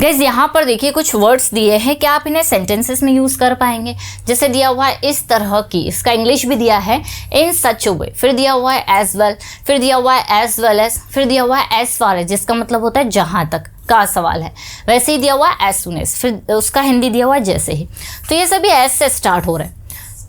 Guys यहाँ पर देखिए कुछ वर्ड्स दिए हैं, क्या आप इन्हें सेंटेंसेस में यूज कर पाएंगे? जैसे दिया हुआ है इस तरह की, इसका इंग्लिश भी दिया है इन सच अ वे, फिर दिया हुआ है एज वेल, फिर दिया हुआ है एज वेल एज, फिर दिया हुआ है एज फार एज, जिसका मतलब होता है जहां तक का सवाल है। वैसे ही दिया हुआ है एज सुन एज, फिर उसका हिंदी दिया हुआ है जैसे ही। तो ये सभी एज से स्टार्ट हो रहे हैं।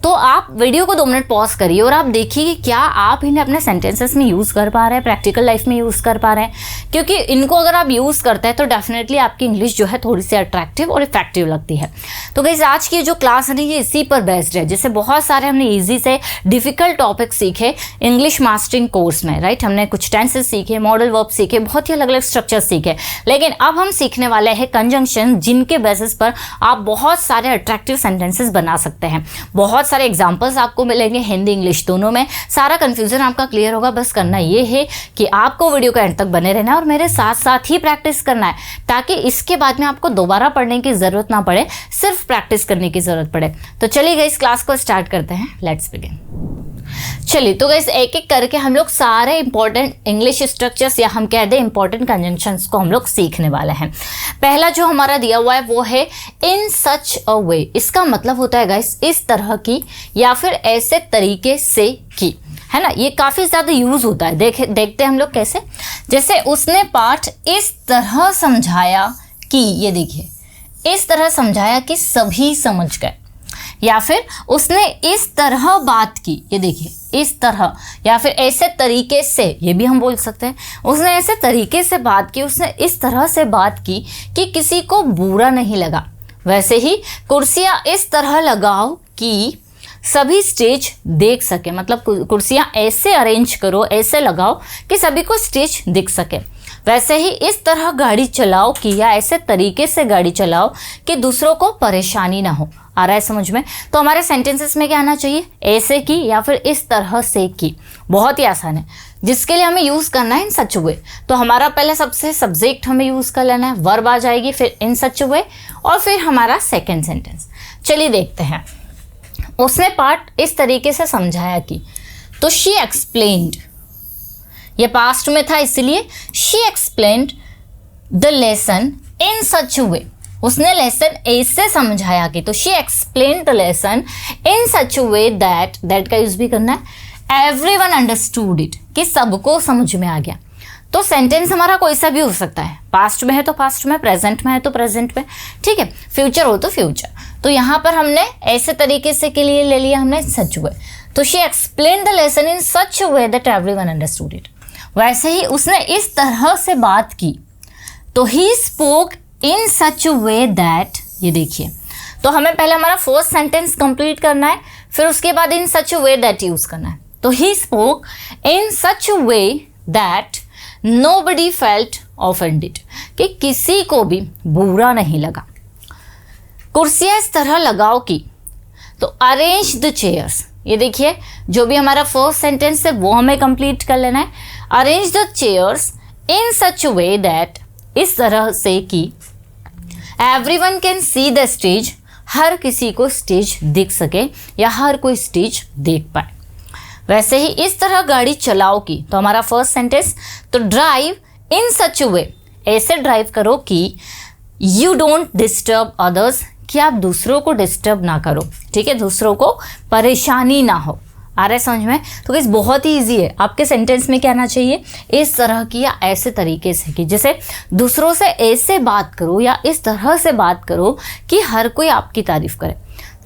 तो आप वीडियो को 2 मिनट पॉज करिए और आप देखिए कि क्या आप इन्हें अपने सेंटेंसेस में यूज़ कर पा रहे हैं, प्रैक्टिकल लाइफ में यूज़ कर पा रहे हैं। क्योंकि इनको अगर आप यूज़ करते हैं तो डेफिनेटली आपकी इंग्लिश जो है थोड़ी सी अट्रैक्टिव और इफेक्टिव लगती है। तो गाइस आज की जो क्लास है ये इसी पर बेस्ड है। जैसे बहुत सारे हमने ईजी से डिफिकल्ट टॉपिक सीखे इंग्लिश मास्टरिंग कोर्स में, राइट। हमने कुछ टेंसेस सीखे, मॉडल वर्ब सीखे, बहुत ही अलग अलग स्ट्रक्चर सीखे। लेकिन अब हम सीखने वाले हैं कंजंक्शन, जिनके बेसिस पर आप बहुत सारे अट्रैक्टिव सेंटेंसेस बना सकते हैं। बहुत सारे एग्जांपल्स आपको मिलेंगे हिंदी इंग्लिश दोनों में। सारा कंफ्यूजन आपका क्लियर होगा। बस करना ये है कि आपको वीडियो का एंड तक बने रहना और मेरे साथ साथ ही प्रैक्टिस करना है, ताकि इसके बाद में आपको दोबारा पढ़ने की ज़रूरत ना पड़े, सिर्फ प्रैक्टिस करने की ज़रूरत पड़े। तो चलिए गाइस क्लास को स्टार्ट करते हैं। Let's begin. चलिए तो गाइस एक एक करके हम लोग सारे इंपॉर्टेंट इंग्लिश स्ट्रक्चर्स या हम कह दें इंपॉर्टेंट कंजंक्शंस को हम लोग सीखने वाले हैं। पहला जो हमारा दिया हुआ है वो है इन सच अ वे। इसका मतलब होता है गाइस इस तरह की या फिर ऐसे तरीके से की, है ना। ये काफ़ी ज़्यादा यूज़ होता है। देखते हैं हम लोग कैसे। जैसे उसने पाठ इस तरह समझाया कि, ये देखिए इस तरह समझाया कि सभी समझ गए। या फिर उसने इस तरह बात की, ये देखिए इस तरह, या फिर ऐसे तरीके से, ये भी हम बोल सकते हैं। उसने ऐसे तरीके से बात की, उसने इस तरह से बात की कि किसी को बुरा नहीं लगा। वैसे ही कुर्सियाँ इस तरह लगाओ कि सभी स्टेज देख सके, मतलब कुर्सियाँ ऐसे अरेंज करो, ऐसे लगाओ कि सभी को स्टेज दिख सके। वैसे ही इस तरह गाड़ी चलाओ कि, या ऐसे तरीके से गाड़ी चलाओ कि दूसरों को परेशानी ना हो। आ रहा है समझ में? तो हमारे सेंटेंसेस में क्या आना चाहिए? ऐसे की या फिर इस तरह से की। बहुत ही आसान है, जिसके लिए हमें यूज़ करना है इन सच वे। तो हमारा पहले सबसे सब्जेक्ट हमें यूज़ कर लेना है, वर्ब आ जाएगी, फिर इन सच वे, और फिर हमारा सेकेंड सेंटेंस। चलिए देखते हैं। उसने पाठ इस तरीके से समझाया कि, तो शी एक्सप्लेन्ड, ये पास्ट में था इसलिए she explained the lesson in such way. उसने लेसन ऐसे समझाया कि, तो she explained the lesson in such way that का यूज भी करना है, एवरीवन अंडरस्टूड इट, कि सबको समझ में आ गया। तो सेंटेंस हमारा कोई सा भी हो सकता है, पास्ट में है तो पास्ट में, प्रेजेंट में है तो प्रेजेंट में, ठीक है, फ्यूचर हो तो फ्यूचर। तो यहाँ पर हमने ऐसे तरीके से के लिए ले लिया हमने सच वे। तो she explained the lesson in such way that everyone understood it. वैसे ही उसने इस तरह से बात की, तो he spoke in such way that, ये देखिए। तो हमें पहले हमारा फर्स्ट सेंटेंस कंप्लीट करना है, फिर उसके बाद इन सच वे दैट यूज करना है। तो he spoke in such way that nobody felt offended, कि किसी को भी बुरा नहीं लगा। कुर्सियाँ इस तरह लगाओ की, तो अरेंज द चेयर्स, ये देखिए जो भी हमारा फर्स्ट सेंटेंस है वो हमें कंप्लीट कर लेना है। Arrange the chairs in such way that, इस तरह से कि everyone can see the stage, हर किसी को स्टेज दिख सके या हर कोई स्टेज देख पाए। वैसे ही इस तरह गाड़ी चलाओ की, तो हमारा फर्स्ट सेंटेंस, तो ड्राइव इन सच वे, ऐसे ड्राइव करो कि यू डोंट डिस्टर्ब अदर्स, कि आप दूसरों को डिस्टर्ब ना करो, ठीक है, दूसरों को परेशानी ना हो। आ रहा है समझ में? तो गाइस बहुत ही ईजी है। आपके सेंटेंस में क्या आना चाहिए? इस तरह की या ऐसे तरीके से की, जैसे दूसरों से ऐसे बात करो या इस तरह से बात करो कि हर कोई आपकी तारीफ करे।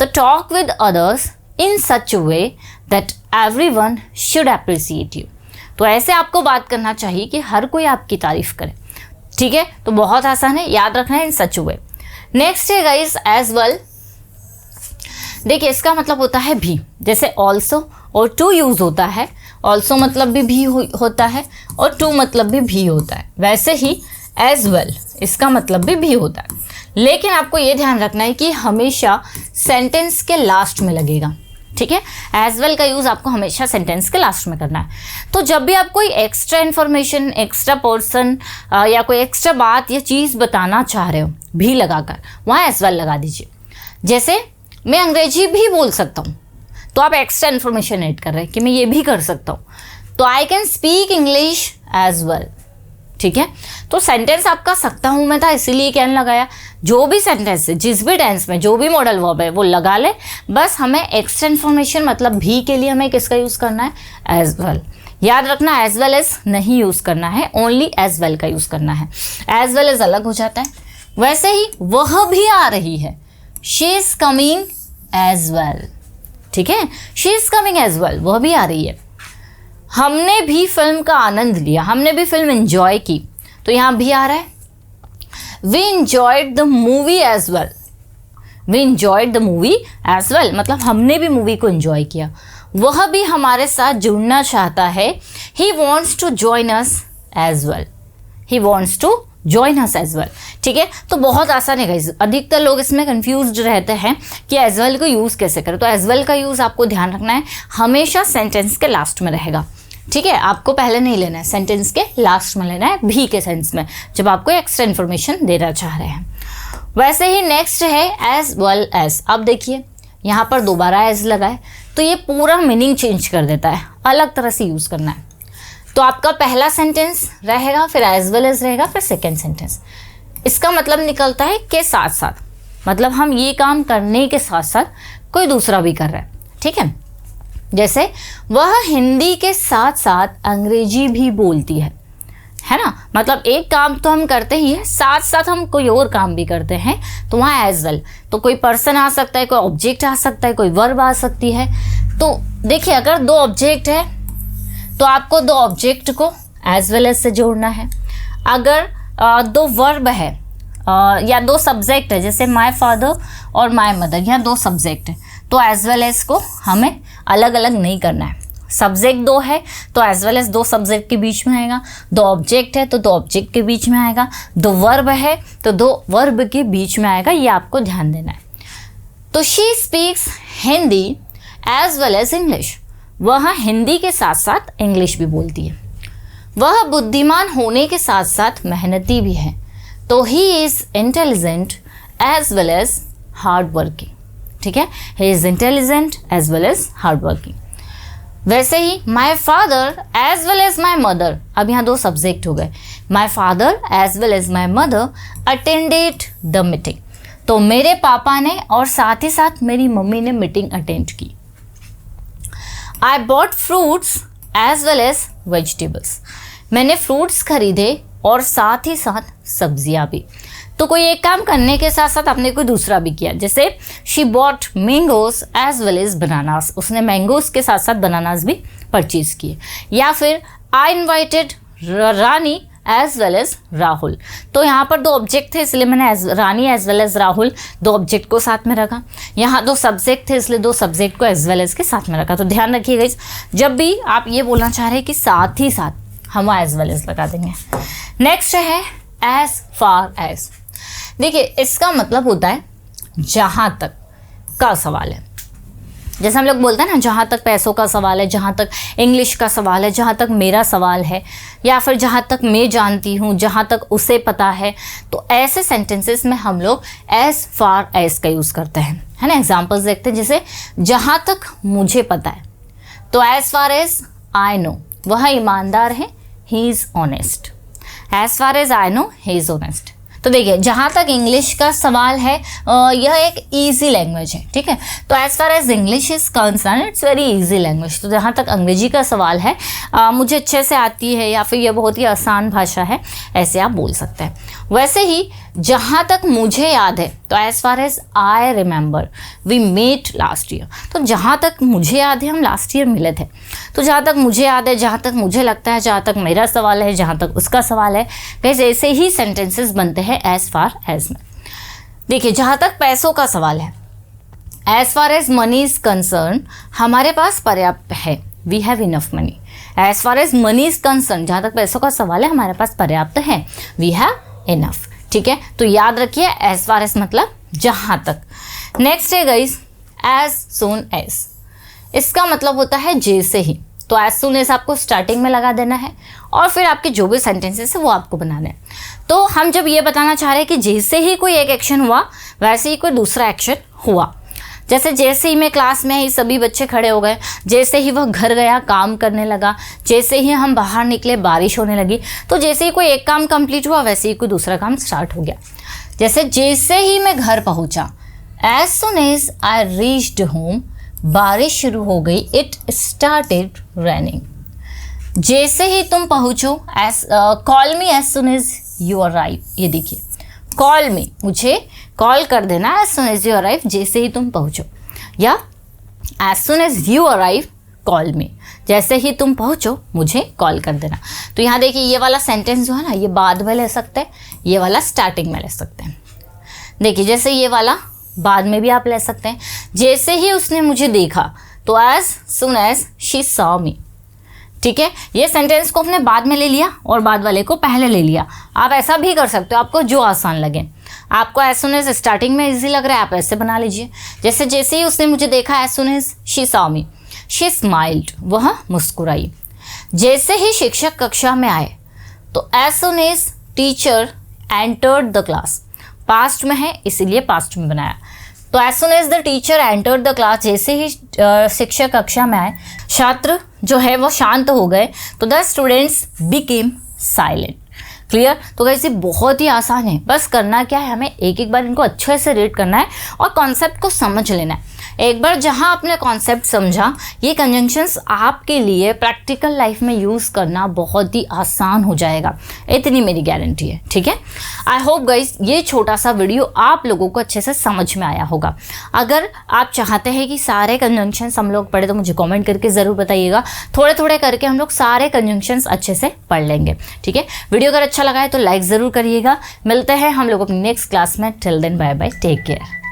तो talk with others in such way that everyone should appreciate you. तो ऐसे आपको बात करना चाहिए कि हर कोई आपकी तारीफ करे, ठीक है। तो बहुत आसान है, याद रखना है इन सच वे। नेक्स्ट है गाइस एज वेल। देखिए इसका मतलब होता है भी, जैसे ऑल्सो और टू यूज होता है। ऑल्सो मतलब भी होता है और टू मतलब भी होता है। वैसे ही एज वेल इसका मतलब भी होता है, लेकिन आपको ये ध्यान रखना है कि हमेशा सेंटेंस के लास्ट में लगेगा, ठीक है। एज वेल का यूज़ आपको हमेशा सेंटेंस के लास्ट में करना है। तो जब भी आप कोई एक्स्ट्रा इन्फॉर्मेशन, एक्स्ट्रा पर्सन या कोई एक्स्ट्रा बात या चीज़ बताना चाह रहे हो भी लगाकर, वहाँ एज वेल लगा दीजिए। जैसे मैं अंग्रेजी भी बोल सकता हूँ, तो आप एक्स्ट्रा इन्फॉर्मेशन ऐड कर रहे हैं कि मैं ये भी कर सकता हूँ। तो I can speak English as well, ठीक है, तो सेंटेंस आपका सकता हूँ मैं था, इसीलिए कैन लगाया। जो भी सेंटेंस है, जिस भी टेंस में जो भी मॉडल वर्ब है वो लगा ले, बस हमें एक्स्ट्रा इन्फॉर्मेशन मतलब भी के लिए हमें किसका यूज़ करना है, एज वेल। याद रखना एज वेल एज नहीं यूज़ करना है, ओनली एज वेल का यूज़ करना है। एज वेल एज अलग हो जाता है। वैसे ही वह भी आ रही है, she is coming as well, ठीक है, she is coming as well, वह भी आ रही है। हमने भी फिल्म का आनंद लिया, हमने भी फिल्म एंजॉय की, तो यहाँ भी आ रहा है। We enjoyed the movie as well, we enjoyed the movie as well, मतलब हमने भी मूवी को एंजॉय किया। वह भी हमारे साथ जुड़ना चाहता है, he wants to join us as well, he wants to join us as well, ठीक है। तो बहुत आसान है गाइस, अधिकतर लोग इसमें कंफ्यूज्ड रहते हैं कि एज वेल को यूज़ कैसे करें। तो एज वेल का यूज़ आपको ध्यान रखना है, हमेशा सेंटेंस के लास्ट में रहेगा, ठीक है। आपको पहले नहीं लेना है, सेंटेंस के लास्ट में लेना है, भी के सेंस में, जब आपको एक्स्ट्रा इन्फॉर्मेशन देना चाह रहे हैं। वैसे ही नेक्स्ट है एज वेल एज। अब देखिए यहाँ पर दोबारा एज लगा है, तो ये पूरा मीनिंग चेंज कर देता है, अलग तरह से यूज़ करना है। तो आपका पहला सेंटेंस रहेगा, फिर एज वेल एज रहेगा, फिर सेकेंड सेंटेंस। इसका मतलब निकलता है के साथ साथ, मतलब हम ये काम करने के साथ साथ कोई दूसरा भी कर रहा है, ठीक है। जैसे वह हिंदी के साथ साथ अंग्रेजी भी बोलती है ना, मतलब एक काम तो हम करते ही है, साथ साथ हम कोई और काम भी करते हैं, तो वहाँ एज वेल। तो कोई पर्सन आ सकता है, कोई ऑब्जेक्ट आ सकता है, कोई वर्ब आ सकती है। तो देखिए अगर दो ऑब्जेक्ट है तो आपको दो ऑब्जेक्ट को एज वेल एज से जोड़ना है। अगर दो वर्ब है या दो सब्जेक्ट है, जैसे माय फादर और माय मदर, यहाँ दो सब्जेक्ट है, तो एज वेल एज को हमें अलग अलग नहीं करना है। सब्जेक्ट दो है तो एज वेल एज दो सब्जेक्ट के बीच में आएगा, दो ऑब्जेक्ट है तो दो ऑब्जेक्ट के बीच में आएगा, दो वर्ब है तो दो वर्ब के बीच में आएगा, ये आपको ध्यान देना है। तो she speaks Hindi as well as English, वह हिंदी के साथ साथ इंग्लिश भी बोलती है। वह बुद्धिमान होने के साथ साथ मेहनती भी है, तो he is intelligent as well as hard working, ठीक है, he is intelligent as well as hard working. वैसे ही my father as well as my mother, अब यहाँ दो सब्जेक्ट हो गए, my father as well as my mother attended the meeting, तो मेरे पापा ने और साथ ही साथ मेरी मम्मी ने मीटिंग अटेंड की। I bought fruits as well as vegetables, मैंने फ्रूट्स खरीदे और साथ ही साथ सब्जियां भी। तो कोई एक काम करने के साथ साथ आपने कोई दूसरा भी किया, जैसे she bought mangoes as well as bananas, उसने मैंगोज के साथ साथ बनानास भी परचेज किए। या फिर I invited Rani as well as Rahul, तो यहाँ पर दो ऑब्जेक्ट थे इसलिए मैंने Rani as well as Rahul दो ऑब्जेक्ट को साथ में रखा। यहाँ दो सब्जेक्ट थे इसलिए दो सब्जेक्ट को एज वेल एज के साथ में रखा। तो ध्यान रखिएगा, जब भी आप ये बोलना चाह रहे हैं कि साथ ही साथ, हम एज वेल एज लगा देंगे। नेक्स्ट है एज फार एज। देखिए इसका मतलब होता है जहाँ तक का सवाल है, जैसे हम लोग बोलते हैं ना, जहाँ तक पैसों का सवाल है, जहाँ तक इंग्लिश का सवाल है, जहाँ तक मेरा सवाल है, या फिर जहाँ तक मैं जानती हूँ, जहाँ तक उसे पता है। तो ऐसे सेंटेंसेस में हम लोग एज फार एज का यूज़ करते हैं, है ना। एग्जाम्पल्स देखते हैं, जैसे जहाँ तक मुझे पता है, तो as far as I know, वह ईमानदार है, he is honest. As far as I know he is honest. तो देखिए जहाँ तक इंग्लिश का सवाल है, यह एक ईजी लैंग्वेज है, ठीक है। तो as far as English is concerned, it's very easy language. तो जहाँ तक अंग्रेजी का सवाल है, मुझे अच्छे से आती है, या फिर यह बहुत ही आसान भाषा है, ऐसे आप बोल सकते हैं। वैसे ही जहाँ तक मुझे याद है, तो as far as I remember we met last year, तो जहाँ तक मुझे याद है हम लास्ट ईयर मिले थे। तो जहाँ तक मुझे याद है, जहाँ तक मुझे लगता है, जहाँ तक मेरा सवाल है, जहाँ तक उसका सवाल है, कैसे ऐसे ही सेंटेंसेस बनते हैं एज फार एज में। देखिए जहाँ तक पैसों का सवाल है, as far as money is concerned, हमारे पास पर्याप्त है, we have enough money. As far as money is concerned, जहाँ तक पैसों का सवाल है, हमारे पास पर्याप्त है, वी हैव इनफ, ठीक है। तो याद रखिए एज फार एज मतलब जहाँ तक। नेक्स्ट है गाइस एज सून एज, इसका मतलब होता है जैसे ही। तो एज सून एज आपको स्टार्टिंग में लगा देना है, और फिर आपके जो भी सेंटेंसेस है वो आपको बनाने हैं। तो हम जब ये बताना चाह रहे हैं कि जैसे ही कोई एक एक्शन हुआ वैसे ही कोई दूसरा एक्शन हुआ, जैसे ही मैं क्लास में ही सभी बच्चे खड़े हो गए, जैसे ही वह घर गया काम करने लगा, जैसे ही हम बाहर निकले बारिश होने लगी, तो जैसे ही कोई एक काम कंप्लीट हुआ वैसे ही कोई दूसरा काम स्टार्ट हो गया। जैसे ही मैं घर पहुंचा, as soon as I reached home, बारिश शुरू हो गई, इट स्टार्टेड रेनिंग। जैसे ही तुम पहुंचो, call me as soon as you arrive. ये देखिए, कॉल मी, मुझे कॉल कर देना as soon as you arrive, जैसे ही तुम पहुंचो, या as soon as you arrive call me, जैसे ही तुम पहुंचो मुझे कॉल कर देना। तो यहाँ देखिए, ये वाला सेंटेंस जो है ना, ये बाद में ले सकते हैं, ये वाला स्टार्टिंग में ले सकते हैं। देखिए, जैसे ये वाला बाद में भी आप ले सकते हैं। जैसे ही उसने मुझे देखा, तो as soon as she saw me. ठीक है, ये सेंटेंस को अपने बाद में ले लिया और बाद वाले को पहले ले लिया। आप ऐसा भी कर सकते हो, आपको जो आसान लगे। आपको एज सुन एज स्टार्टिंग में इजी लग रहा है, आप ऐसे बना लीजिए। जैसे ही उसने मुझे देखा, as soon as she saw me, she smiled, वह मुस्कुराई। जैसे ही शिक्षक कक्षा में आए, तो as soon as teacher entered the class, past में है इसीलिए पास्ट में बनाया। तो as soon as the teacher entered the class, जैसे ही शिक्षक कक्षा में आए, छात्र जो है वो शांत हो गए, तो the students became silent. Clear? तो गाइस ये बहुत ही आसान है, बस करना क्या है, हमें एक बार इनको अच्छे से रीड करना है और कॉन्सेप्ट को समझ लेना है। एक बार जहां आपने कॉन्सेप्ट समझा, ये कंजंक्शंस आपके लिए प्रैक्टिकल लाइफ में यूज़ करना बहुत ही आसान हो जाएगा, इतनी मेरी गारंटी है। ठीक है, आई होप गाइस ये छोटा सा वीडियो आप लोगों को अच्छे से समझ में आया होगा। अगर आप चाहते हैं कि सारे कंजंक्शंस हम लोग पढ़े, तो मुझे कमेंट करके ज़रूर बताइएगा। थोड़े थोड़े करके हम लोग सारे कंजंक्शंस अच्छे से पढ़ लेंगे। ठीक है, वीडियो अगर अच्छा लगा है तो लाइक ज़रूर करिएगा। मिलते हैं हम लोग अपनी नेक्स्ट क्लास में। Till then bye bye, take care.